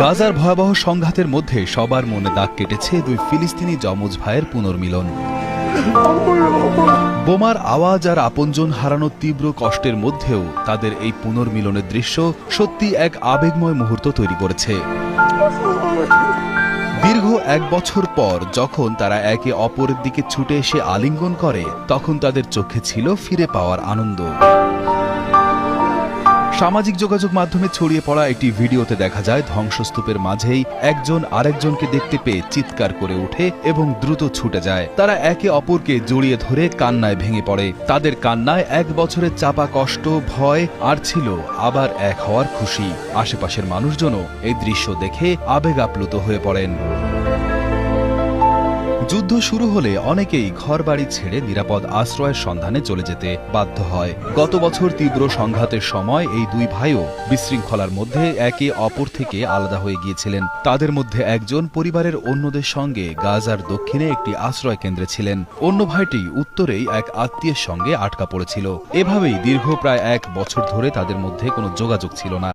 গাজার ভয়াবহ সংঘাতের মধ্যে সবার মনে দাগ কেটেছে দুই ফিলিস্তিনি যমজ ভাইয়ের পুনর্মিলন। বোমার আওয়াজ আর আপনজন হারানোর তীব্র কষ্টের মধ্যেও তাদের এই পুনর্মিলনের দৃশ্য সত্যি এক আবেগময় মুহূর্ত তৈরি করেছে। দীর্ঘ 1 বছর পর যখন তারা একে অপরের দিকে ছুটে এসে আলিঙ্গন করে, তখন তাদের চোখে ছিল ফিরে পাওয়ার আনন্দ। সামাজিক যোগাযোগ মাধ্যমে ছড়িয়ে পড়া একটি ভিডিওতে দেখা যায় ধ্বংসস্তূপের মাঝেই একজন আরেকজনকে দেখতে পেয়ে চিৎকার করে ওঠে এবং দ্রুত ছুটে যায়। তারা একে অপরকে জড়িয়ে ধরে কান্নায় ভেঙে পড়ে। তাদের কান্নায় 1 বছরের চাপা কষ্ট, ভয় আর ছিল আবার এক হওয়ার খুশি। আশেপাশের মানুষজনও এই দৃশ্য দেখে আবেগ আপ্লুত হয়ে পড়েন। যুদ্ধ শুরু হলে অনেকেই ঘরবাড়ি ছেড়ে নিরাপদ আশ্রয়ের সন্ধানে চলে যেতে বাধ্য হয়। গত বছর তীব্র সংঘাতের সময় এই দুই ভাইও বিশৃঙ্খলার মধ্যে একে অপর থেকে আলাদা হয়ে গিয়েছিলেন। তাদের মধ্যে একজন পরিবারের অন্যদের সঙ্গে গাজার দক্ষিণে একটি আশ্রয় কেন্দ্রে ছিলেন, অন্য ভাইটি উত্তরেই এক আত্মীয়ের সঙ্গে আটকা পড়েছিল। এভাবেই দীর্ঘ প্রায় 1 বছর ধরে তাদের মধ্যে কোনো যোগাযোগ ছিল না।